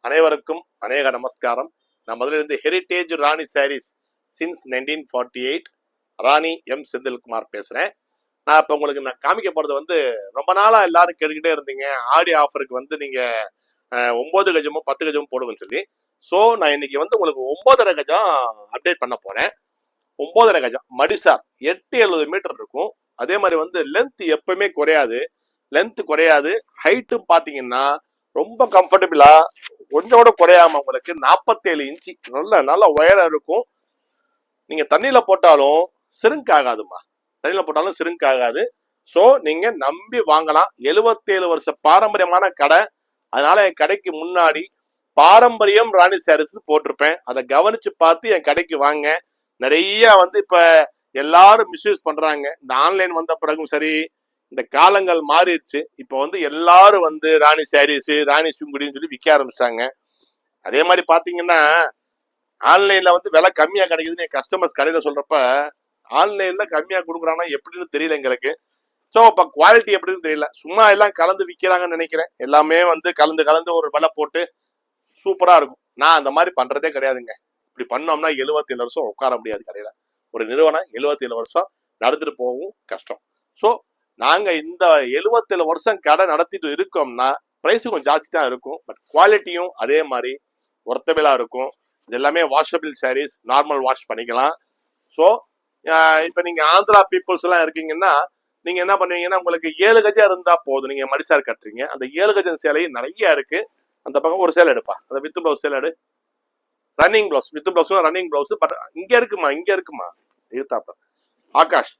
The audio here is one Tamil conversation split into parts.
அனைவருக்கும் அநேக நமஸ்காரம். நான் முதல்ல இருந்து ஹெரிட்டேஜ் ராணி சாரீஸ் சின்ஸ் 1948 ராணி எம் செந்தில்குமார் பேசுறேன். நான் இப்ப உங்களுக்கு நான் காமிக்க போறது வந்து ரொம்ப நாளா எல்லாரும் கேட்டுக்கிட்டே இருந்தீங்க, ஆடி ஆஃபருக்கு வந்து நீங்க 9 கஜமும் 10 கஜமும் போடுங்கன்னு சொல்லி. ஸோ நான் இன்னைக்கு வந்து உங்களுக்கு 9.5 கஜம் அப்டேட் பண்ண போறேன். 9.5 கஜம் மடிசார் 870 மீட்டர் இருக்கும். அதே மாதிரி வந்து லென்த் எப்பவுமே குறையாது, ஹைட்டும் பாத்தீங்கன்னா ரொம்ப கம்ஃபர்டபுளா கொஞ்சம் கூட குறையாம உங்களுக்கு 47 இன்ச்சு நல்ல உயரம் இருக்கும். நீங்க தண்ணியில போட்டாலும் சிரிங்க் ஆகாதுமா, சிரிங்க் ஆகாது. ஸோ நீங்க நம்பி வாங்கலாம். 77 வருஷ பாரம்பரியமான கடை. அதனால என் கடைக்கு முன்னாடி பாரம்பரியம் ராணி சாரீஸ் போட்டிருப்பேன். அதை கவனிச்சு பார்த்து என் கடைக்கு வாங்க. நிறைய வந்து இப்ப எல்லாரும் மிஸ்யூஸ் பண்றாங்க. இந்த ஆன்லைன் வந்த பிறகும் சரி, இந்த காலங்கள் மாறிடுச்சு. இப்ப வந்து எல்லாரும் வந்து ராணி சாரீஸ், ராணி சுங்குடின்னு சொல்லி விற்க ஆரம்பிச்சாங்க. அதே மாதிரி பாத்தீங்கன்னா ஆன்லைன்ல வந்து விலை கம்மியா கிடைக்குதுன்னு என் கஸ்டமர்ஸ் கடையில சொல்றப்ப, ஆன்லைன்ல கம்மியா கொடுக்குறாங்கன்னா எப்படின்னு தெரியல எங்களுக்கு. ஸோ இப்ப குவாலிட்டி எப்படின்னு தெரியல. சும்மா எல்லாம் கலந்து விற்கிறாங்கன்னு நினைக்கிறேன். எல்லாமே வந்து கலந்து ஒரு விலை போட்டு சூப்பரா இருக்கும். நான் அந்த மாதிரி பண்றதே கிடையாதுங்க. இப்படி பண்ணோம்னா 77 வருஷம் உட்கார முடியாது கடையில. ஒரு நிறுவனம் 77 வருஷம் நடந்துட்டு போகவும் கஷ்டம். ஸோ நாங்க இந்த 77 வருஷம் கடை நடத்திட்டு இருக்கோம்னா பிரைஸ் கொஞ்சம் ஜாஸ்தி தான் இருக்கும், பட் குவாலிட்டியும் அதே மாதிரி ஒர்த்தபிளா இருக்கும். இது எல்லாமே வாஷபிள் சாரீஸ், நார்மல் வாஷ் பண்ணிக்கலாம். ஸோ இப்ப நீங்க ஆந்திரா பீப்புள்ஸ் எல்லாம் இருக்கீங்கன்னா நீங்க என்ன பண்ணுவீங்கன்னா, உங்களுக்கு 7 கஜம் இருந்தா போதும். நீங்க மடிசார் கட்டுறீங்க, அந்த 7 கஜம் சேலையும் நிறைய இருக்கு. அந்த பக்கம் ஒரு சேலை எடுப்பா, அந்த வித் பிளவுஸ் சேலை எடு. Running blouse with blouse running blouse. But இங்க இருக்குமா இருத்தாப்ப ஆகாஷ்.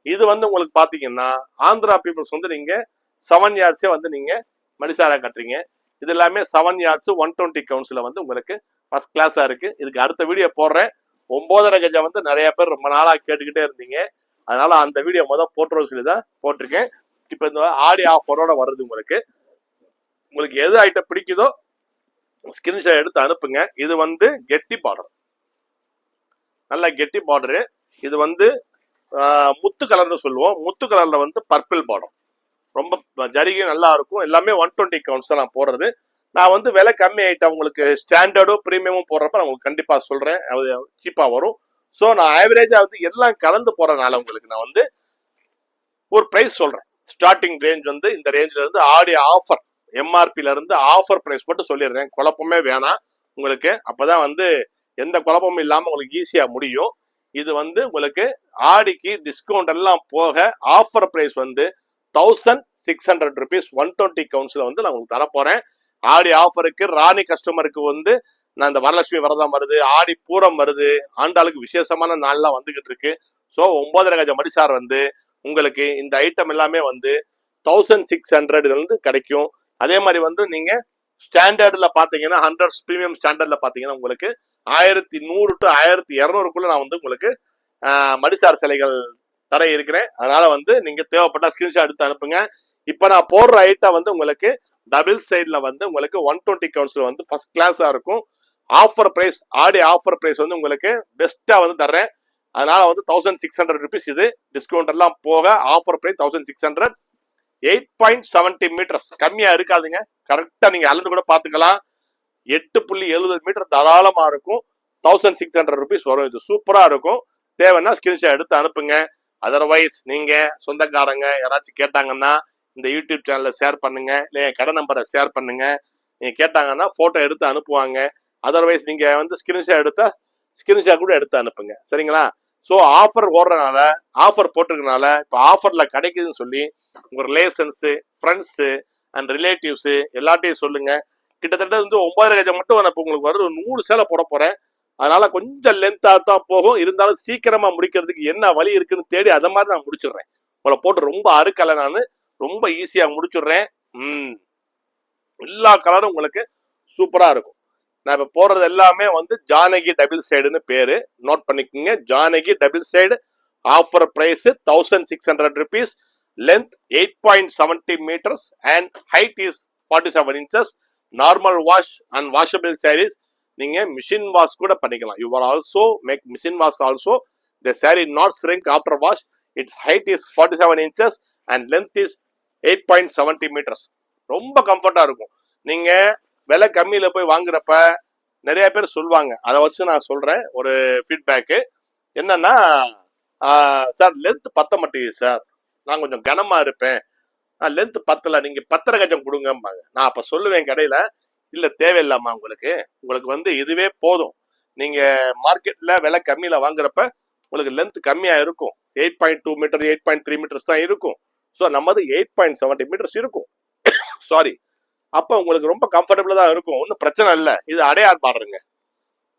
இது வந்து உங்களுக்கு பாத்தீங்கன்னா ஆந்திரா பீப்புள்ஸ் வந்து நீங்க 7 yardsே வந்து நீங்க மடிசாரா கட்டுறீங்க. இது எல்லாமே 7 yards 120 கவுன்ஸ்ல வந்து உங்களுக்கு ஃபர்ஸ்ட் கிளாஸா இருக்கு. இதுக்கு அடுத்த வீடியோ போடுறேன். 9.5 கஜம் வந்து நிறைய பேர் ரொம்ப நாளா கேட்டுக்கிட்டே இருந்தீங்க. அதனால அந்த வீடியோ போட்டுருவோம் சொல்லிதான் போட்டிருக்கேன். இப்ப இந்த ஆடி ஆஃபரோட வருது. உங்களுக்கு எது ஐட்டம் பிடிக்குதோ ஸ்கிரீன்ஷாட் எடுத்து அனுப்புங்க. இது வந்து கெட்டி பார்டர், நல்ல கெட்டி பார்டரு. இது வந்து முத்து கலர்னு சொல்லுவோம். முத்து கலர்ல வந்து பர்பிள் பார்டர், ரொம்ப ஜரிகை நல்லா இருக்கும். எல்லாமே 120 கவுண்ட்ஸ் நான் போடுறது. நான் வந்து விலை கம்மி ஐட்டம் உங்களுக்கு ஸ்டாண்டர்டும் பிரீமியமும் போடுறப்ப நான் உங்களுக்கு கண்டிப்பா சொல்றேன், அது சீப்பா வரும். ஸோ நான் ஆவரேஜா வந்து எல்லாம் கலந்து போறதுனால உங்களுக்கு நான் வந்து ஒரு பிரைஸ் சொல்றேன். ஸ்டார்டிங் ரேஞ்ச் வந்து இந்த ரேஞ்சில இருந்து ஆடி ஆஃபர் எம்ஆர்பில இருந்து ஆஃபர் பிரைஸ் மட்டும் சொல்லிடுறேன். குழப்பமே வேணாம் உங்களுக்கு. அப்பதான் வந்து எந்த குழப்பமும் இல்லாம உங்களுக்கு ஈஸியா முடியும். இது வந்து உங்களுக்கு ஆடிக்கு டிஸ்கவுண்ட் எல்லாம் போக ஆஃபர் பிரைஸ் வந்து 1600 rupees 120 கவுன்ஸ்ல வந்து நான் உங்களுக்கு தரப்போறேன். ஆடி ஆஃபருக்கு ராணி கஸ்டமருக்கு வந்து நான் இந்த வரலட்சுமி விரதம் வருது, ஆடி பூரம் வருது, ஆண்டாளுக்கு விசேஷமான நாள்லாம் வந்துகிட்டு இருக்கு. ஸோ 9.5 கஜம் மடிசார் வந்து உங்களுக்கு இந்த ஐட்டம் எல்லாமே வந்து 1600 வந்து கிடைக்கும். அதே மாதிரி வந்து நீங்க ஸ்டாண்டர்ட்ல பாத்தீங்கன்னா 100 பிரீமியம் ஸ்டாண்டர்ட்ல பாத்தீங்கன்னா உங்களுக்கு 1100 to 1200 நான் வந்து உங்களுக்கு மடிசார் சிலைகள் தர இருக்கிறேன். அதனால வந்து நீங்க தேவைப்பட்ட ஸ்கிரீன்ஷாட் எடுத்து அனுப்புங்க. இப்ப நான் போடுற ஐட்டம் வந்து உங்களுக்கு டபுள் சைட்ல வந்து உங்களுக்கு 120 கவுன்ஸ்ல வந்து ஃபர்ஸ்ட் கிளாஸா இருக்கும். ஆஃபர் பிரைஸ், ஆடி ஆஃபர் பிரைஸ் வந்து உங்களுக்கு பெஸ்டா வந்து தர்றேன். அதனால வந்து 1600 rupees. இது டிஸ்கவுண்ட் எல்லாம் போக ஆஃபர் பிரைஸ் 1600. 8.70 மீட்டர்ஸ் கம்மியா இருக்காதுங்க. கரெக்டா நீங்க அளந்து கூட பாத்துக்கலாம். 8.70 மீட்டர் தாராளமா இருக்கும். 1600 rupees வரும். இது சூப்பரா இருக்கும். தேவைன்னா ஸ்கிரீன்ஷாட் எடுத்து அனுப்புங்க. அதர்வைஸ் நீங்க சொந்தக்காரங்க யாராச்சும் கேட்டாங்கன்னா இந்த யூடியூப் சேனல்ல ஷேர் பண்ணுங்க, இல்ல கடை நம்பரை ஷேர் பண்ணுங்க. நீங்க கேட்டாங்கன்னா போட்டோ எடுத்து அனுப்புவாங்க. அதர்வைஸ் நீங்க வந்து ஸ்கிரீன்ஷாட் கூட எடுத்து அனுப்புங்க, சரிங்களா? ஸோ ஆஃபர் ஓடுறதுனால, ஆஃபர் போட்டிருக்கனால இப்போ ஆஃபர்ல கிடைக்குதுன்னு சொல்லி உங்க ரிலேஷன்ஸ், ஃப்ரெண்ட்ஸ் அண்ட் ரிலேட்டிவ்ஸ் எல்லாத்தையும் சொல்லுங்க. கிட்டத்தட்ட வந்து 9.5 கஜம் மட்டும் நான் இப்போ உங்களுக்கு வர 100 சேலை போட போறேன். அதனால கொஞ்சம் லென்த்தா தான் போகும். இருந்தாலும் சீக்கிரமா முடிக்கிறதுக்கு என்ன வழி இருக்குன்னு தேடி அதை மாதிரி நான் முடிச்சிடுறேன். உங்களை போட்டு ரொம்ப அறுக்கலை, நான் ரொம்ப ஈஸியா முடிச்சிடுறேன். எல்லா கலரும் உங்களுக்கு சூப்பரா இருக்கும். நான் இப்ப போடுறது எல்லாமே வந்து ஜானகி டபுள் சைடுன்னு பேரு, நோட் பண்ணிக்கோங்க. Janaki double side. Offer price 1600 rupees. Length 8.70 meters and height is 47 inches. Normal wash and washable saris. நீங்க மிஷின் வாஷ் கூட பண்ணிக்கலாம். You are also make machine wash also. The sari not shrink after wash. Its height is 47 inches and length is 8.70 meters. ரொம்ப கம்ஃபர்ட்டா இருக்கும். நீங்க விலை கம்மியில போய் வாங்குறப்ப நிறைய பேர் சொல்லுவாங்க. அதை வச்சு நான் சொல்றேன் ஒரு ஃபீட்பேக்கு. என்னன்னா, சார் லென்த் பத்த மாட்டேங்குது சார், நான் கொஞ்சம் கனமா இருப்பேன், லென்த் பத்தல, நீங்க 10.5 கஜம் கொடுங்கம்பாங்க. நான் அப்ப சொல்லுவேன் கடையில, இல்ல தேவையில்லாமா, உங்களுக்கு வந்து இதுவே போதும். நீங்க மார்க்கெட்ல விலை கம்மியில வாங்குறப்ப உங்களுக்கு லென்த் கம்மியா இருக்கும். 8.2 மீட்டர் 8.3 மீட்டர்ஸ் தான் இருக்கும். ஸோ நம்மது 8.70 மீட்டர்ஸ் இருக்கும். சாரி. அப்ப உங்களுக்கு ரொம்ப கம்ஃபர்டபுளா தான் இருக்கும், ஒன்றும் பிரச்சனை இல்லை. இது அடையார் பார்டருங்க,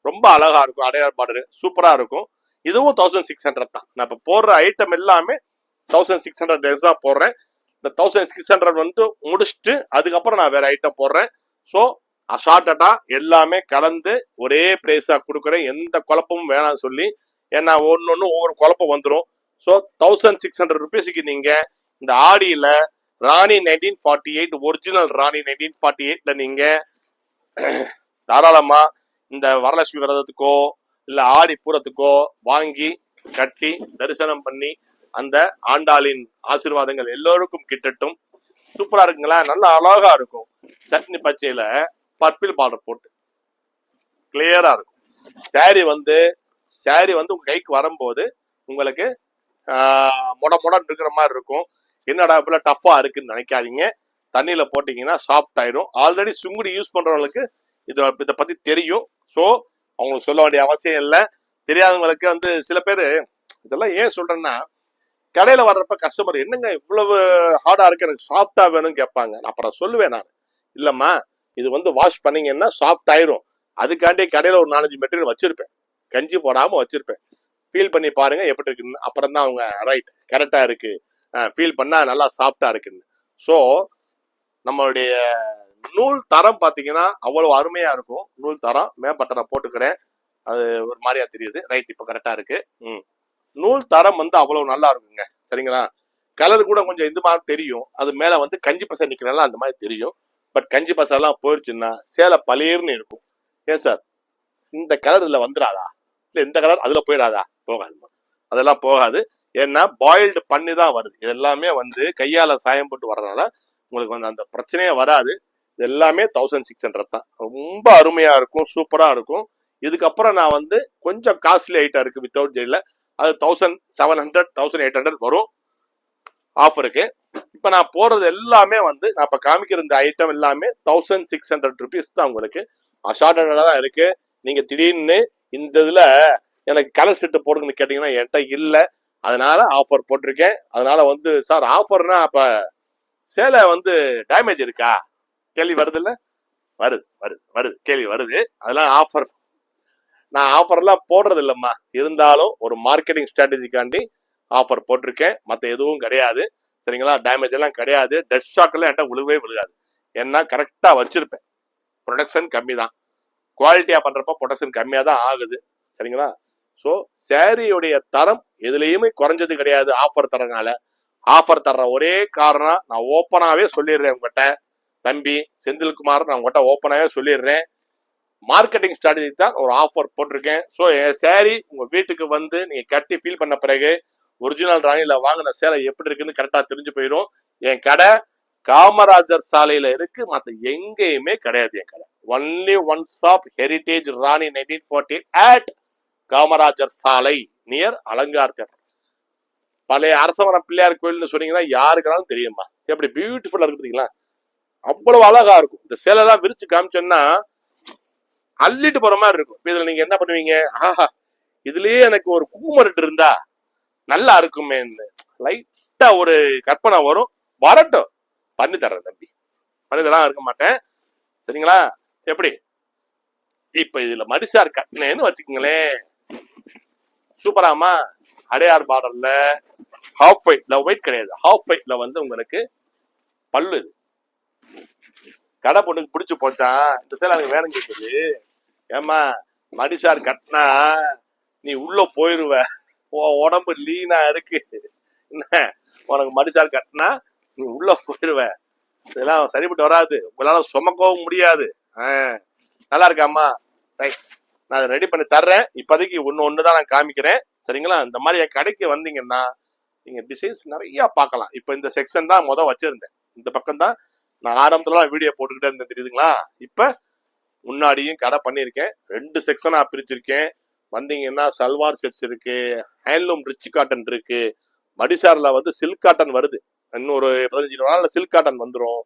ரொம்ப அழகா இருக்கும். அடையார் பார்டரு சூப்பரா இருக்கும். இதுவும் 1600 தான். நான் இப்ப போடுற ஐட்டம் எல்லாமே 1600 தான் போடுறேன். இந்த 1600 வந்து முடிச்சுட்டு அதுக்கப்புறம் நான் வேற ஐட்டம் போடுறேன். ஸோ அசார்ட்டடா எல்லாமே கலந்து ஒரே பிரைஸா கொடுக்குறேன், எந்த குழப்பமும் வேணாம் சொல்லி. ஏன்னா ஒன்னு ஒவ்வொரு குழப்பம் வந்துடும். ஸோ 1600 ருபீஸுக்கு நீங்க இந்த ஆடியில ராணி 1948 ஒரிஜினல் ராணி 1948ல நீங்க தாராளமா இந்த வரலட்சுமி விரதத்துக்கோ இல்ல ஆடி பூரத்துக்கோ வாங்கி கட்டி தரிசனம் பண்ணி அந்த ஆண்டாளின் ஆசீர்வாதங்கள் எல்லோருக்கும் கிட்டட்டும். சூப்பரா இருக்குங்களா, நல்லா அழகா இருக்கும். சட்னி பச்சையில பர்பிள் பார்டர் போட்டு கிளியரா இருக்கும். சாரி வந்து உங்க கைக்கு வரும்போது உங்களுக்கு மொட இருக்கிற மாதிரி இருக்கும். என்னடா இப்ப டஃபா இருக்குன்னு நினைக்காதீங்க. தண்ணியில போட்டீங்கன்னா சாஃப்ட் ஆயிடும். ஆல்ரெடி சுங்குடி யூஸ் பண்றவங்களுக்கு இதை பத்தி தெரியும். ஸோ அவங்களுக்கு சொல்ல வேண்டிய அவசியம் இல்லை. தெரியாதவங்களுக்கு வந்து சில பேர் இதெல்லாம் ஏன் சொல்றேன்னா, கடையில வர்றப்ப கஸ்டமர் என்னங்க இவ்வளவு ஹார்டா இருக்கு, எனக்கு சாஃப்டா வேணும்னு கேட்பாங்க. நான் அப்புறம் சொல்லுவேன், நான் இல்லம்மா இது வந்து வாஷ் பண்ணீங்கன்னா சாஃப்ட் ஆயிரும், அதுக்காண்டி கடையில ஒரு 4-5 மெட்டீரியல் வச்சிருப்பேன், கஞ்சி போடாம வச்சிருப்பேன், ஃபீல் பண்ணி பாருங்க எப்படி இருக்குன்னு. அப்புறம் தான் அவங்க ரைட் கரெக்டா இருக்கு, ஃபீல் பண்ணா நல்லா சாஃப்டா இருக்குன்னு. ஸோ நம்மளுடைய நூல் தரம் பாத்தீங்கன்னா அவ்வளவு அருமையா இருக்கும். நூல் தரம் மேம்பட்ட போட்டுக்கிறேன், அது ஒரு மாதிரியா தெரியுது. ரைட், இப்ப கரெக்டா இருக்கு. நூல் தரம் வந்து அவ்வளவு நல்லா இருக்குங்க. சரிங்களா, கலர் கூட கொஞ்சம் இந்த மாதிரி தெரியும், அது மேல வந்து கஞ்சி பசை நிக்கிறனால அந்த மாதிரி தெரியும். பட் கஞ்சி பசை எல்லாம் போயிடுச்சுன்னா சேலை பளிர்னு இருக்கும். ஏன் சார் இந்த கலர் இதுல வந்துடாதா, இல்ல இந்த கலர் அதுல போயிடாதா? போகாது, அதெல்லாம் போகாது. ஏன்னா பாயில்டு பண்ணி தான் வருது. இது எல்லாமே வந்து கையால சாயம் போட்டு வர்றதுனால உங்களுக்கு வந்து அந்த பிரச்சனையே வராது. இது எல்லாமே 1600 தான். ரொம்ப அருமையா இருக்கும், சூப்பரா இருக்கும். இதுக்கப்புறம் நான் வந்து கொஞ்சம் காஸ்ட்லி ஐட்டம் இருக்கு வித்தவுட் ஜெயில, அது 1700 1800 வரும் ஆஃபருக்கு. இப்ப நான் போடுறது எல்லாமே வந்து நான் இப்ப காமிக்கிற இந்த ஐட்டம் எல்லாமே 1600 ருபீஸ் தான். உங்களுக்கு அஷார்டடா தான் இருக்கு. நீங்க திடீர்னு இந்த இதுல எனக்கு கலர் செட்டு போடுங்கன்னு கேட்டீங்கன்னா என்கிட்ட இல்ல, அதனால ஆஃபர் போட்டிருக்கேன். அதனால வந்து சார் ஆஃபர்னா அப்ப சேலை வந்து டேமேஜ் இருக்கா கேள்வி வருது இல்ல? வருது கேள்வி வருது. அதெல்லாம் ஆஃபர், நான் ஆஃபர் எல்லாம் போடுறது இல்லம்மா. இருந்தாலும் ஒரு மார்க்கெட்டிங் ஸ்ட்ராட்டஜிக்காண்டி ஆஃபர் போட்டிருக்கேன், மற்ற எதுவும் கிடையாது. சரிங்களா, டேமேஜ் எல்லாம் கிடையாது. டெட் ஸ்டாக் எல்லாம் என்கிட்ட விழுகாது. ஏன்னா கரெக்டா வச்சிருப்பேன். ப்ரொடக்ஷன் கம்மி தான், குவாலிட்டியா பண்றப்ப ப்ரொடக்ஷன் கம்மியா தான் ஆகுது. சரிங்களா, ஸோ சாரியுடைய தரம் எதுலையுமே குறைஞ்சது கிடையாது. ஆஃபர் தரனால, ஆஃபர் தர்ற ஒரே காரணம் நான் ஓப்பனாவே சொல்லிடுறேன் உங்ககிட்ட, தம்பி செந்தில்குமார், நான் உங்ககிட்ட ஓப்பனாவே சொல்லிடுறேன், மார்க்கெட்டிங் ஸ்ட்ராட்டஜி தான் ஒரு ஆஃபர் போட்டிருக்கேன். ஸோ என் சாரி உங்க வீட்டுக்கு வந்து நீங்க கட்டி ஃபீல் பண்ண பிறகு ஒரிஜினல் ராணியில வாங்கின சேலை எப்படி இருக்குன்னு கரெக்டா தெரிஞ்சு போயிடும். என் கடை காமராஜர் சாலையில இருக்கு, மற்ற எங்கேயுமே கிடையாது. என் கடை only one shop, heritage Rani 1940 at Kamarajar சாலை நியர் அலங்கார் தேட்டர். பழைய அரசவரம் பிள்ளையார் கோயில்னு சொன்னீங்கன்னா யாருக்குனாலும் தெரியுமா, எப்படி பியூட்டிஃபுல்லா இருக்கு பார்த்தீங்களா, அவ்வளவு அழகா இருக்கும். இந்த சேலை எல்லாம் விரிச்சு காமிச்சோன்னா அள்ளிட்டு போற மாதிரி இருக்கும். இதுல நீங்க என்ன பண்ணுவீங்க, ஆஹா இதுலயே எனக்கு ஒரு குங்குமரட்டு இருந்தா நல்லா இருக்குமே, லைட்டா ஒரு கற்பனை வரும். வரட்டும், பண்ணி தர்றேன் தம்பி, பண்ணி தரலாம் இருக்க மாட்டேன். சரிங்களா, எப்படி இப்ப இதுல மடிசார் கட்டினேன்னு வச்சுக்கோங்களேன், சூப்பராமா. அடையார் பார்டர்ல ஹாஃப் ஒயிட்ல, ஒயிட் கிடையாது ஹாஃப் ஒயிட்ல வந்து உங்களுக்கு பல்லு. இது கடை பொண்ணுக்கு பிடிச்சு போச்சா இந்த சேலை எனக்கு வேணும் கேக்குது. ஏமா மடிசார் கட்டினா நீ உள்ள போயிருவ, உடம்பு லீனா இருக்கு, என்ன உனக்கு மடிசார் கட்டினா நீ உள்ள போயிருவ, இதெல்லாம் சரிப்பட்டு வராது, உங்களால சுமக்கவும் முடியாது. நல்லா இருக்காமா, ரைட், நான் அதை ரெடி பண்ணி தர்றேன். இப்போதைக்கு ஒண்ணுதான் நான் காமிக்கிறேன். சரிங்களா, இந்த மாதிரி என் கடைக்கு வந்தீங்கன்னா நீங்க டிசைன்ஸ் நிறைய பார்க்கலாம். இப்ப இந்த செக்ஷன் தான் வச்சிருந்தேன், இந்த பக்கம் தான் நான் ஆரம்பத்துல வீடியோ போட்டுக்கிட்டே இருந்தேன் தெரியுதுங்களா. இப்ப முன்னாடியும் கடை பண்ணியிருக்கேன், 2 செக்ஷனா பிரிச்சிருக்கேன். வந்தீங்கன்னா சல்வார் செட்ஸ் இருக்கு, ஹேண்ட்லூம் ரிச் காட்டன் இருக்கு, மடிசார்ல வந்து சில்க் காட்டன் வருது, இன்னும் ஒரு 15 நாள்ல சில்க் காட்டன் வந்துடும்.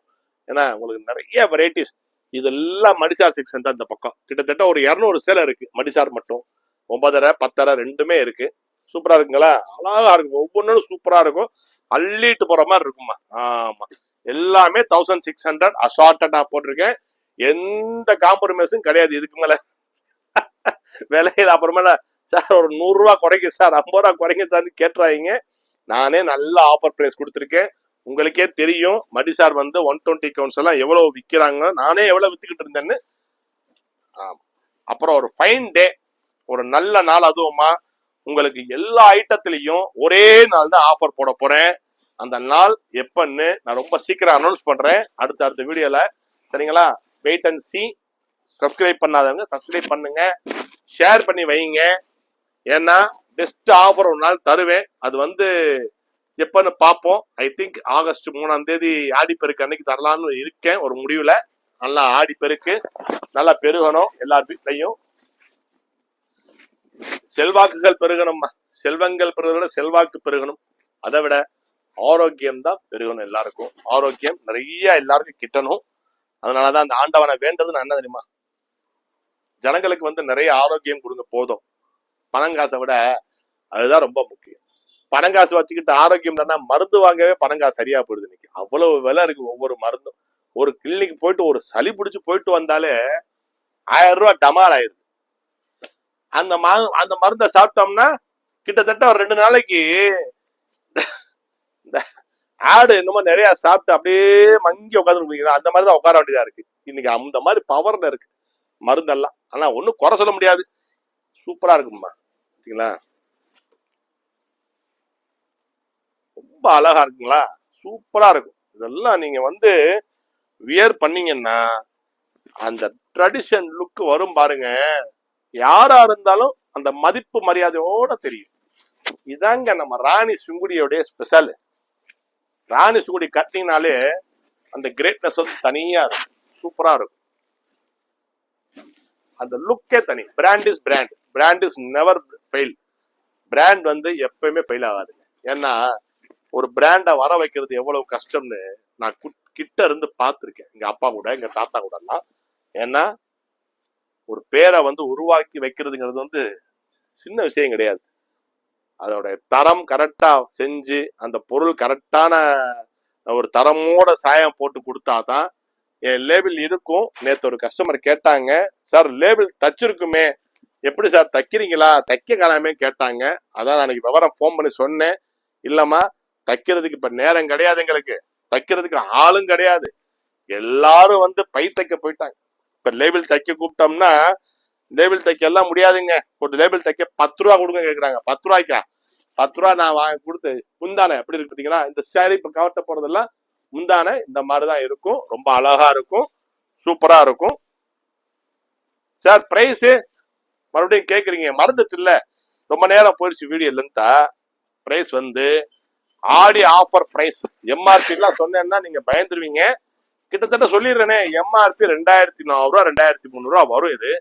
ஏன்னா உங்களுக்கு நிறைய வெரைட்டிஸ். இதெல்லாம் மடிசார் செக்ஷன் தான். இந்த பக்கம் கிட்டத்தட்ட ஒரு 200 சேலை இருக்கு மடிசார் மட்டும். 9.5 10.5 ரெண்டுமே இருக்கு. சூப்பரா இருக்குங்களா, அழகா இருக்கும், ஒவ்வொன்றும் சூப்பரா இருக்கும், அள்ளிட்டு போற மாதிரி இருக்குமா. ஆமா, எல்லாமே 1600 அசார்ட்டடா போட்டிருக்கேன். எந்த காம்ப்ரமைஸும் கிடையாது இதுக்கு மேல விலையில. அப்புறமேல சார் ஒரு 100 ரூபா குறைங்க சார், 50 ரூபா குறைங்க தான் கேட்டுறாங்க. நானே நல்ல ஆஃபர் பிரைஸ் கொடுத்துருக்கேன். உங்களுக்கே தெரியும் மடிசார் வந்து 120 கவுன்ஸ் எல்லாம் எவ்வளவு விற்கிறாங்க, நானே எவ்வளவு வித்துக்கிட்டு இருந்தேன்னு. அப்புறம் ஒரு ஃபைன் டே, ஒரு நல்ல நாள், அதுவுமா உங்களுக்கு எல்லா ஐட்டத்திலையும் ஒரே நாள் தான் ஆஃபர் போட போறேன். அந்த நாள் எப்பன்னு நான் ரொம்ப சீக்கிரம் அனௌன்ஸ் பண்றேன் அடுத்த வீடியோல. சரிங்களா, வெயிட் அண்ட் சி. சப்ஸ்கிரைப் பண்ணாதவங்க சப்ஸ்கிரைப் பண்ணுங்க, ஷேர் பண்ணி வைங்க. ஏன்னா பெஸ்ட் ஆஃபர் ஒரு நாள் தருவேன், அது வந்து எப்பன்னு பார்ப்போம். ஐ திங்க் ஆகஸ்ட் 3ஆம் தேதி ஆடிப்பெருக்கு அன்னைக்கு தரலான்னு இருக்கேன் ஒரு முடிவுல. நல்லா ஆடிப்பெருக்கு நல்லா பெருகணும், எல்லார் வீட்லையும் செல்வாக்குகள் பெருகணும்மா. செல்வங்கள் பெருகணும், செல்வாக்கு பெருகணும், அதை விட ஆரோக்கியம் தான் பெருகணும். எல்லாருக்கும் ஆரோக்கியம் நிறைய எல்லாருக்கும் கிட்டணும். அதனாலதான் அந்த ஆண்டவனை வேண்டது நான் என்ன தெரியுமா, ஜனங்களுக்கு வந்து நிறைய ஆரோக்கியம் கொடுங்க போதும், பணங்காசை விட அதுதான் ரொம்ப முக்கியம். பணங்காசு வச்சுக்கிட்டு ஆரோக்கியம் மருந்து வாங்கவே பணங்காசு சரியா போயிடுது. இன்னைக்கு அவ்வளவு விலை இருக்கு ஒவ்வொரு மருந்தும். ஒரு கிளினிக் போயிட்டு ஒரு சளி பிடிச்சு போயிட்டு வந்தாலே 1000 ரூபாய் டமால் ஆயிடுது. அந்த மருந்தை சாப்பிட்டோம்னா கிட்டத்தட்ட ஒரு 2 நாளைக்கு இந்த ஆடு என்னமோ நிறைய சாப்பிட்டு அப்படியே மங்கி உட்காந்து அந்த மாதிரிதான் உட்கார வேண்டியதா இருக்கு இன்னைக்கு. அந்த மாதிரி பவர்ல இருக்கு மருந்தெல்லாம். ஆனா ஒன்னும் குறை சொல்ல முடியாது, சூப்பரா இருக்குமா. பாத்தீங்களா, ரொம்ப அழகா இருக்குங்களா, சூப்பரா இருக்கும். இதெல்லாம் நீங்க வந்து வியர் பண்ணீங்கன்னா அந்த ட்ரெடிஷன் லுக் வரும் பாருங்க. யாரா இருந்தாலும் அந்த மதிப்பு மரியாதையோட தெரியும். இதாங்க நம்ம ராணி சுங்குடியோடைய ஸ்பெஷல். ராணி சுங்குடி கட்டினாலே அந்த கிரேட்னஸ் வந்து தனியா இருக்கும், சூப்பரா இருக்கும். அந்த லுக்கே தனி. Brand is brand, brand is never fail. Brand வந்து எப்பயுமே ஃபெயில் ஆகாதுங்க. ஏன்னா ஒரு பிராண்டை வர வைக்கிறது எவ்வளவு கஷ்டம்னு நான் கிட்ட இருந்து பார்த்துருக்கேன், எங்க அப்பா கூட எங்க தாத்தா கூட எல்லாம். ஏன்னா ஒரு பேரை வந்து உருவாக்கி வைக்கிறதுங்கிறது வந்து சின்ன விஷயம் கிடையாது. அதோட தரம் கரெக்டா செஞ்சு அந்த பொருள் கரெக்டான ஒரு தரமோட சாயம் போட்டு கொடுத்தாதான் என் லேபிள் இருக்கும். நேத்து ஒரு கஸ்டமர் கேட்டாங்க, சார் லேபிள் தச்சிருக்குமே எப்படி சார் தைக்கிறீங்களா, தைக்க காணாமே கேட்டாங்க. அதான் நான் விவரம் ஃபோன் பண்ணி சொன்னேன், இல்லம்மா தைக்கிறதுக்கு இப்ப நேரம் கிடையாது, எங்களுக்கு தைக்கிறதுக்கு ஆளும் கிடையாது, எல்லாரும் வந்து பை தைக்க போயிட்டாங்க. இப்ப லேபிள் தைக்க கூப்பிட்டோம்னா லேபிள் தைக்க எல்லாம் முடியாதுங்க, ஒரு லேபிள் தைக்க 10 ரூபா கொடுங்க கேக்குறாங்க. 10 ரூபாய்க்கா? 10 ரூபா நான் வாங்கி கொடுத்து முந்தானே எப்படி இருக்கு பாத்தீங்களா. இந்த சேரீ இப்ப கவர்ட்ட போறதெல்லாம் முந்தானே இந்த மாதிரிதான் இருக்கும், ரொம்ப அழகா இருக்கும், சூப்பரா இருக்கும். சார் பிரைஸ் மறுபடியும் கேக்குறீங்க, மறந்துச்சு இல்ல, ரொம்ப நேரம் போயிடுச்சு வீடியோ லென்த்தா. பிரைஸ் வந்து ஆடி ஆஃபர் பிரைஸ். எம்ஆர்பி எல்லாம் சொன்னேன்னா நீங்க பயந்துருவீங்க. கிட்டத்தட்ட சொல்லிடுறேனே, எம்ஆர்பி 2400 ரூபா 2300 ரூபா வரும் இது.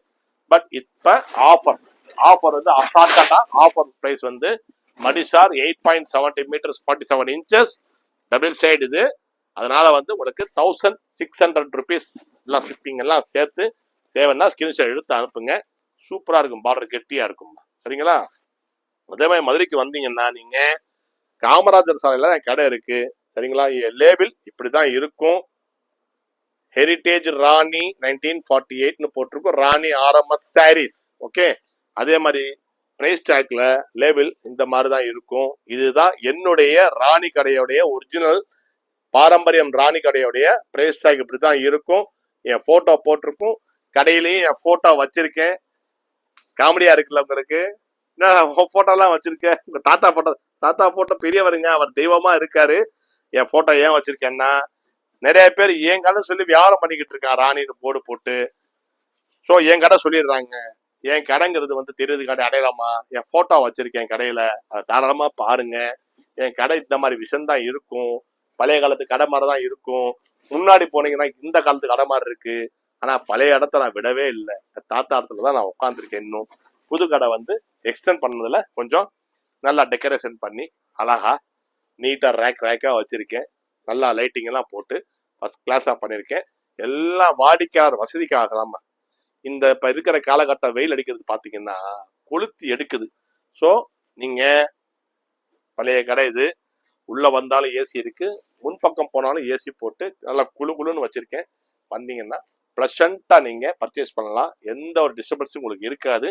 பட் இப்ப ஆஃபர் வந்து அசால்ட்டா ஆஃபர் பிரைஸ் வந்து மடிசார் 8.70 மீட்டர்ஸ் 47 இன்ச்சஸ் டபுள் சைடு இது. அதனால வந்து உங்களுக்கு 1600 ருபீஸ் எல்லாம் ஷிப்பிங் எல்லாம் சேர்த்து. தேவைன்னா ஸ்கிரீன்ஷாட் எடுத்து அனுப்புங்க, சூப்பரா இருக்கும், பார்டர் கெட்டியா இருக்கும். சரிங்களா, அதே மாதிரி மதுரைக்கு வந்தீங்கன்னா நீங்க காமராஜர் சாலையில கடை இருக்கு. சரிங்களா, லேபிள் இப்படிதான் இருக்கும், ஹெரிட்டேஜ் ராணி 1948 போட்டிருக்கும், ராணி ஆர்எம்எஸ் சாரீஸ். ஓகே, அதே மாதிரி பிரைஸ் டேக்ல லேபிள் இந்த மாதிரி தான் இருக்கும். இதுதான் என்னுடைய ராணி கடையோடைய ஒரிஜினல் பாரம்பரியம். ராணி கடையோடைய பிரைஸ் டேக் இப்படிதான் இருக்கும். என் போட்டோ போட்டிருக்கும், கடையிலையும் என் போட்டோ வச்சிருக்கேன். காமெடியா இருக்குல்ல உங்களுக்கு, போட்டோ எல்லாம் வச்சிருக்கேன். உங்க தாத்தா போட்டோ பெரியவருங்க, அவர் தெய்வமா இருக்காரு. என் போட்டோ ஏன் வச்சிருக்கேன்னா, நிறைய பேர் என் கடை சொல்லி வியாபாரம் பண்ணிக்கிட்டு இருக்கான் ராணின்னு போர்டு போட்டு. ஸோ என் கடை சொல்லிடுறாங்க, என் கடைங்கிறது வந்து தெரியுது கடை அடையலாமா, என் போட்டோ வச்சிருக்கேன் கடையில, அதை தாராளமா பாருங்க. என் கடை இந்த மாதிரி விஷயம் தான் இருக்கும், பழைய காலத்து கடை மாதிரி தான் இருக்கும். முன்னாடி போனீங்கன்னா இந்த காலத்து கடை மாதிரி இருக்கு. ஆனா பழைய இடத்த நான் விடவே இல்லை. தாத்தா இடத்துல தான் நான் உட்காந்துருக்கேன். இன்னும் புது கடை வந்து எக்ஸ்டெண்ட் பண்ணதுல கொஞ்சம் நல்லா டெக்கரேஷன் பண்ணி அழகா நீட்டா ரேக்கா வச்சிருக்கேன். நல்லா லைட்டிங் எல்லாம் போட்டு ஃபர்ஸ்ட் கிளாஸா பண்ணிருக்கேன். எல்லாம் வாடிக்கையாளர் வசதிக்காக தான். இந்த இப்ப இருக்கிற காலகட்ட வெயில் அடிக்கிறது பாத்தீங்கன்னா கொளுத்தி எடுக்குது. ஸோ நீங்க பழைய கடை இது, உள்ள வந்தாலும் ஏசி இருக்கு, முன்பக்கம் போனாலும் ஏசி போட்டு நல்லா குழு குழுன்னு வச்சிருக்கேன். வந்தீங்கன்னா பிளசண்டா நீங்க பர்ச்சேஸ் பண்ணலாம். எந்த ஒரு டிஸ்டர்பன்ஸும் உங்களுக்கு இருக்காது.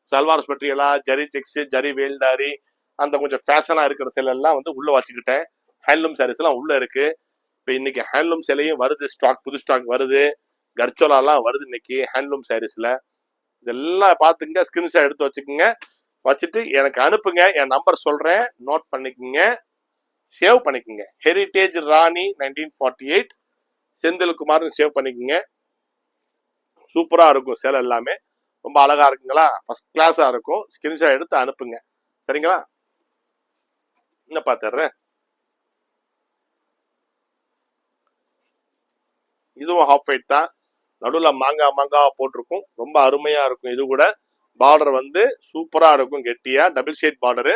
சல்வார் மெட்டீரியலா, ஜரி செக்ஸ், ஜரி வேல்டாரி, அந்த கொஞ்சம் ஃபேஷனா இருக்கிற சேலை எல்லாம் வந்து உள்ள வச்சுக்கிட்டேன். ஹேண்ட்லூம் சாரீஸ் எல்லாம் உள்ள இருக்கு. இப்ப இன்னைக்கு ஹேண்ட்லூம் சேலையும் வருது, ஸ்டாக் புது ஸ்டாக் வருது. கர்ச்சோலாலாம் வருது இன்னைக்கு ஹேண்ட்லூம் சாரீஸ்ல. இதெல்லாம் பாத்துங்க, ஸ்கிரீன்ஷாட் எடுத்து வச்சுக்கோங்க. வச்சுட்டு எனக்கு அனுப்புங்க. என் நம்பர் சொல்றேன், நோட் பண்ணிக்கோங்க, சேவ் பண்ணிக்கோங்க. ஹெரிட்டேஜ் ராணி 1948 செந்தில்குமார்னு சேவ் பண்ணிக்கோங்க. சூப்பரா இருக்கும் சேலை எல்லாமே, ரொம்ப அழகா இருக்குங்களா, ஃபர்ஸ்ட் கிளாஸா இருக்கும். ஸ்கிரீன்ஷாட் எடுத்து அனுப்புங்க, சரிங்களா? என்ன பாத்துறேன். இதுவும் ஹாஃப் ஒயிட் தான், நடுவுல மாங்காய் போட்டிருக்கும். ரொம்ப அருமையா இருக்கும். இது கூட பார்டர் வந்து சூப்பரா இருக்கும், கெட்டியா டபுள் ஷேட் பார்டரு.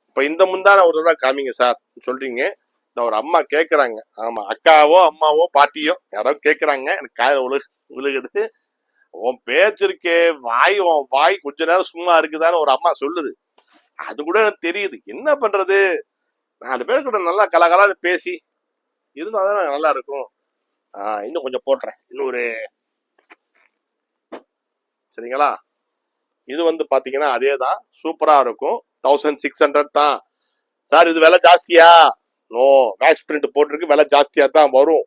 இப்ப இந்த முந்தான ஒரு தடவை காமிங்க சார் சொல்றீங்க. இந்த ஒரு அம்மா கேக்குறாங்க. ஆமா, அக்காவோ அம்மாவோ பாட்டியோ யாரோ கேக்குறாங்க. எனக்கு காயில விழுகுது. உன் பேச்சிருக்கே உன் வாய் கொஞ்ச நேரம் சும்மா இருக்குதான்னு ஒரு அம்மா சொல்லுது. அது கூட எனக்கு தெரியுது. என்ன பண்றது, 4 பேர் கூட நல்லா கலகலான்னு பேசி இருந்தாதான் நல்லா இருக்கும். இன்னும் கொஞ்சம் போட்டுறேன், இன்னொரு, சரிங்களா? இது வந்து பாத்தீங்கன்னா அதே தான், சூப்பரா இருக்கும். 1600 தான் சார். இது விலை ஜாஸ்தியா? நோ, வேக்ஸ் பிரிண்ட் போட்டிருக்கு, விலை ஜாஸ்தியா தான் வரும்.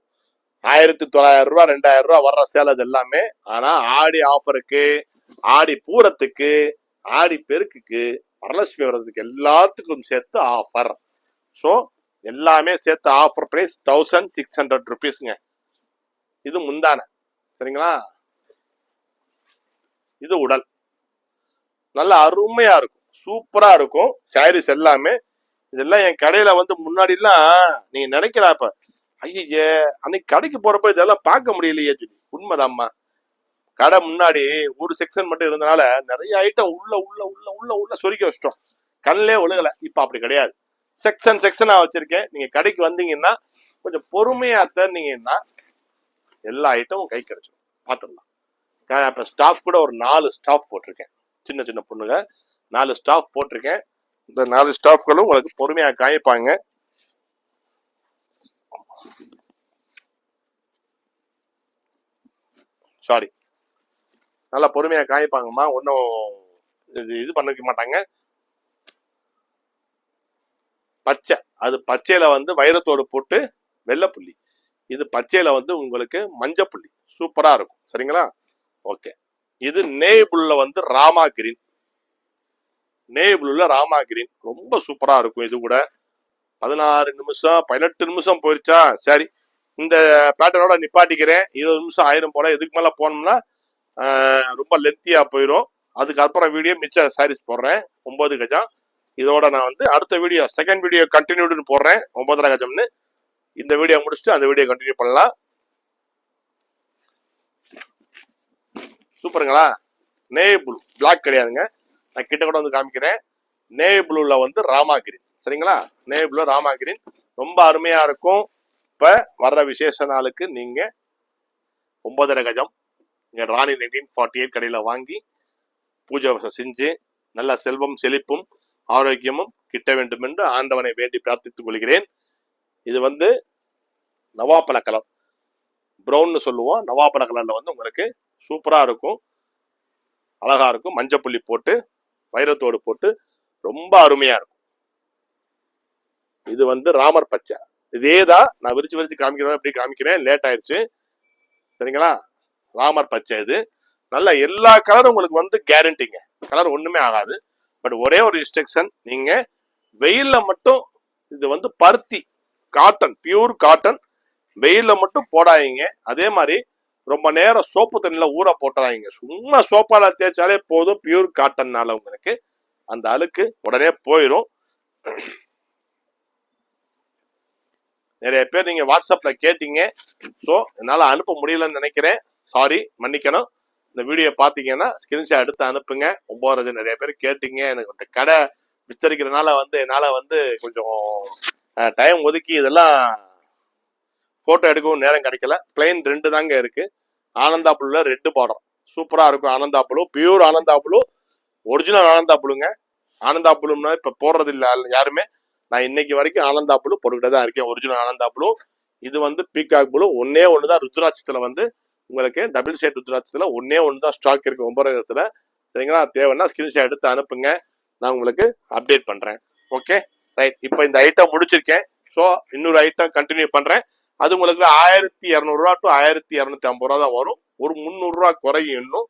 1900 ரூபாய் 2000 ரூபாய் வர்ற சேலை இது எல்லாமே. ஆனா ஆடி ஆஃபருக்கு, ஆடி பூரத்துக்கு, ஆடி பெருக்குக்கு, வரலட்சுமி வர்றதுக்கு எல்லாத்துக்கும் சேர்த்து ஆஃபர். ஸோ எல்லாமே சேர்த்து ஆஃபர் பிரைஸ் 1600 ருபீஸ்ங்க. இது முந்தான, சரிங்களா? இது உடல், நல்ல அருமையா இருக்கும், சூப்பரா இருக்கும் சாரீஸ் எல்லாமே. இதெல்லாம் என் கடையில வந்து முன்னாடி எல்லாம் நீங்க நினைக்கிறப்ப ஐயே அன்னைக்கு கடைக்கு போறப்ப இதெல்லாம் பார்க்க முடியலையே சொல்லி. உண்மைதாம்மா, கடை முன்னாடி ஒரு செக்ஷன் மட்டும் இருந்தனால நிறைய ஐட்டம் உள்ள உள்ள உள்ள உள்ள உள்ள சொருக்கி வச்சிட்டோம், கண்ணிலே ஒழுகல. இப்ப அப்படி கிடையாது, செக்ஷனா வச்சிருக்கேன். நீங்க கடைக்கு வந்தீங்கன்னா கொஞ்சம் பொறுமையா தந்தீங்கன்னா எல்லா ஐட்டமும் கை கிடைச்சிடும், பாத்துடலாம். இப்ப ஸ்டாஃப் கூட ஒரு 4 ஸ்டாஃப் போட்டிருக்கேன், சின்ன சின்ன பொண்ணுங்க 4 ஸ்டாஃப் போட்டிருக்கேன். இந்த 4 ஸ்டாஃப்களும் உங்களுக்கு பொறுமையா காய்ப்பாங்க. சாரி, நல்லா பொறுமையா காய்ப்பாங்கம்மா. ஒன்னும் இது பண்ணிக்க மாட்டாங்க. பச்சை, அது பச்சையில வந்து வைரத்தோடு போட்டு வெள்ளை புள்ளி, இது பச்சையில வந்து உங்களுக்கு மஞ்சள் புள்ளி, சூப்பரா இருக்கும், சரிங்களா? ஓகே. இது நேவிபுல்ல வந்து ராமா கிரீன், நேவிபுல்ல ராமா கிரீன் ரொம்ப சூப்பரா இருக்கும். இது கூட 16 நிமிஷம் 18 நிமிஷம் போயிருச்சா? சரி, இந்த பேட்டர்னோட நிப்பாட்டிக்கிறேன். 20 நிமிஷம் ஆயிரம் போல. இதுக்கு மேல போனோம்னா ரொம்ப லென்த்தியா போயிடும். அதுக்கப்புறம் வீடியோ மிச்ச சாரீஸ் போடுறேன் 9 கஜம். இதோட நான் வந்து அடுத்த வீடியோ, செகண்ட் வீடியோ கண்டினியூடுன்னு போடுறேன் 9.5 கஜம்னு. இந்த வீடியோ முடிச்சுட்டு அந்த வீடியோ கண்டினியூ பண்ணலாம். சூப்பருங்களா? நேவி ப்ளூ, பிளாக் கிடையாதுங்க. நான் கிட்ட கூட வந்து காமிக்கிறேன். நேவி ப்ளூல வந்து ராமா கிரீன், சரிங்களா? நேவி ப்ளூ ராமா கிரீன் ரொம்ப அருமையா இருக்கும். இப்ப வர்ற விசேஷ நாளுக்கு நீங்க 9.5 கஜம் இங்க ராணி 1948 கடையில வாங்கி பூஜை செஞ்சு நல்ல செல்வம் செழிப்பும் ஆரோக்கியமும் கிட்ட வேண்டும் என்று ஆண்டவனை வேண்டி பிரார்த்தித்துக் கொள்கிறேன். இது வந்து நவாப்பழ கலர், பிரவுன்னு சொல்லுவோம். நவாப்பழ கலர்ல வந்து உங்களுக்கு சூப்பரா இருக்கும், அழகா இருக்கும். மஞ்சள் புள்ளி போட்டு வைரத்தோடு போட்டு ரொம்ப அருமையா இருக்கும். இது வந்து ராமர் பச்சை. இதேதான் நான் விரிச்சு காமிக்கிறேன், எப்படி காமிக்கிறேன், லேட் ஆயிடுச்சு, சரிங்களா? ராமர் பச்சை இது. நல்ல எல்லா கலரும் உங்களுக்கு வந்து கேரண்டிங்க, கலர் ஒண்ணுமே ஆகாது. பட் ஒரே ஒரு இன்ஸ்ட்ரக்ஷன், நீங்க வெயில்ல மட்டும், இது வந்து பருத்தி காட்டன், பியூர் காட்டன், வெயில்ல மட்டும் போடாதீங்க. அதே மாதிரி ரொம்ப நேரம் சோப்பு தண்ணியில ஊற போட்டுறாங்க. சும்மா சோப்பால தேய்ச்சாலே போதும், பியூர் காட்டன்னால உங்களுக்கு அந்த அழுக்கு உடனே போயிடும். நிறைய பேர் நீங்க வாட்ஸ்அப்ல கேட்டீங்க. ஸோ என்னால அனுப்ப முடியலன்னு நினைக்கிறேன். சாரி, மன்னிக்கணும். இந்த வீடியோ பாத்தீங்கன்னா ஸ்கிரீன்ஷாட் எடுத்து அனுப்புங்க. 9 நிறைய பேர் கேட்டீங்க. எனக்கு இந்த கடை விஸ்தரிக்கிறதுனால என்னால கொஞ்சம் டைம் ஒதுக்கி இதெல்லாம் போட்டோ எடுக்கவும் நேரம் கிடைக்கல. பிளைன் 2 தாங்க இருக்கு. ஆனந்தாப்புல 2 பாடம் சூப்பரா இருக்கும். ஆனந்தாப்புழு பியூர் ஆனந்தாப்புழு, ஒரிஜினல் ஆனந்தாப்புழுங்க. ஆனந்தாப்புழும்னா இப்ப போடுறது இல்ல யாருமே. நான் இன்னைக்கு வரைக்கும் ஆனந்தாப்புழு போட்டுக்கிட்டே தான் இருக்கேன். ஒரிஜினல் ஆனந்தாப்புழு. இது பீகாக் புழு. ஒன்னே ஒண்ணுதான் ருத்ராட்சத்துல உங்களுக்கு டபுள் ஷேட் ருத்ராட்சத்துல ஒன்னே ஒண்ணுதான் ஸ்டாக் இருக்கு 9 சரிங்களா? தேவைன்னா ஸ்கிரீன்ஷாட் எடுத்து அனுப்புங்க. நான் உங்களுக்கு அப்டேட் பண்றேன். Okay right. இப்போ இந்த ஐட்டம் முடிச்சிருக்கேன். ஸோ இன்னொரு ஐட்டம் கண்டினியூ பண்றேன். அது உங்களுக்கு 1200 டு 1250 தான் வரும். ஒரு 300 குறையும். இன்னும்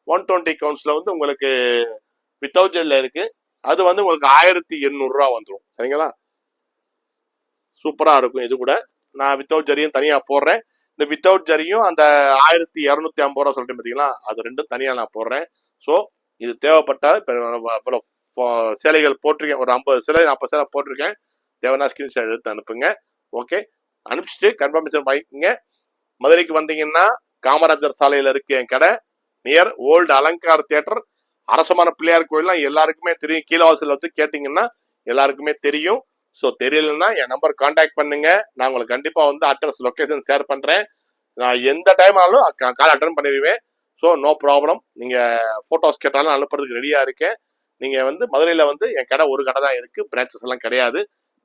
120 கவுண்ட்ஸ்ல உங்களுக்கு வித்தவுட் ஜெல்ல இருக்கு. அது உங்களுக்கு 1800 வந்துடும். சரிங்களா? சூப்பரா இருக்கும். இது கூட நான் வித்தவுட் ஜரியும் தனியா போடுறேன். இந்த வித்தவுட் ஜரியும் அந்த 1250 சொல்லிட்டு பாத்தீங்களா, அது ரெண்டும் தனியா நான் போடுறேன். ஸோ இது தேவைப்பட்டா சேலைகள் போட்டிருக்கேன். ஒரு 50 சேலை 40 சேலை போட்டிருக்கேன். தேவைன்னா ஸ்கிரீன்ஷாட் எடுத்து அனுப்புங்க. ஓகே, அனுப்பிச்சிட்டு கன்ஃபர்மேஷன் வாங்கிக்கோங்க. மதுரைக்கு வந்தீங்கன்னா காமராஜர் சாலையில இருக்கு என் கடை. Near old Alankar theatre. அரசமான பிள்ளையார் கோயில்லாம் எல்லாருக்குமே தெரியும். கீழவாசல் கேட்டீங்கன்னா எல்லாருக்குமே தெரியும். ஸோ தெரியலன்னா என் நம்பர் கான்டாக்ட் பண்ணுங்க. நான் உங்களுக்கு கண்டிப்பா அட்ரஸ் லொகேஷன் ஷேர் பண்றேன். நான் எந்த டைம் ஆனாலும் கால் அட்டன் பண்ணிடுவேன். So no problem. நீங்க போட்டோஸ் கேட்டாலும் அனுப்புறதுக்கு ரெடியா இருக்கேன். நீங்க மதுரையில என் கடை ஒரு கடை தான் இருக்கு. பிரான்ச்சஸ் எல்லாம் கிடையாது.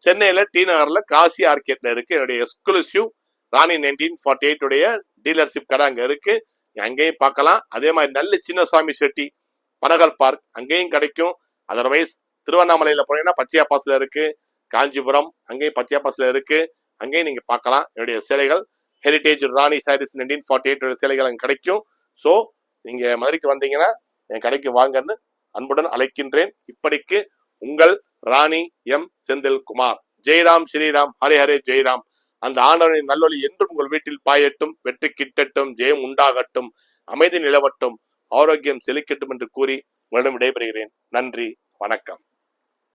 சென்னையில டி நகர்ல காசி ஆர்கேட்ல இருக்கு என்னுடைய எக்ஸ்க்ளூசிவ் ராணி 1948 உடைய டீலர்ஷிப் கடை அங்க இருக்கு. அங்கேயும் பார்க்கலாம். அதே மாதிரி நல்ல சின்னசாமி செட்டி பனகல் பார்க் அங்கேயும் கிடைக்கும். அதர்வைஸ் திருவண்ணாமலையில போனீங்கன்னா பச்சையா பாஸ்ல இருக்கு. காஞ்சிபுரம் அங்கேயும் பச்சையா பாஸ்ல இருக்கு. அங்கேயும் நீங்க பார்க்கலாம். என்னுடைய சேலைகள் ஹெரிட்டேஜ் ராணி சாரீஸ் 1948 சேலைகள் அங்க கிடைக்கும். ஸோ நீங்க மதுரைக்கு வந்தீங்கன்னா என் கடைக்கு வாங்கன்னு அன்புடன் அழைக்கின்றேன். இப்படிக்கு உங்கள் ராணி எம் செந்தில்குமார். ஜெய்ராம் ஸ்ரீராம் ஹரே ஹரே ஜெய்ராம். அந்த ஆண்டவனின் நல்லொலி என்றும் உங்கள் வீட்டில் பாயட்டும். வெற்றி கிட்டட்டும். ஜெயம் உண்டாகட்டும். அமைதி நிலவட்டும். ஆரோக்கியம் செழிக்கட்டும் என்று கூறி உங்களிடம் விடைபெறுகிறேன். நன்றி, வணக்கம்.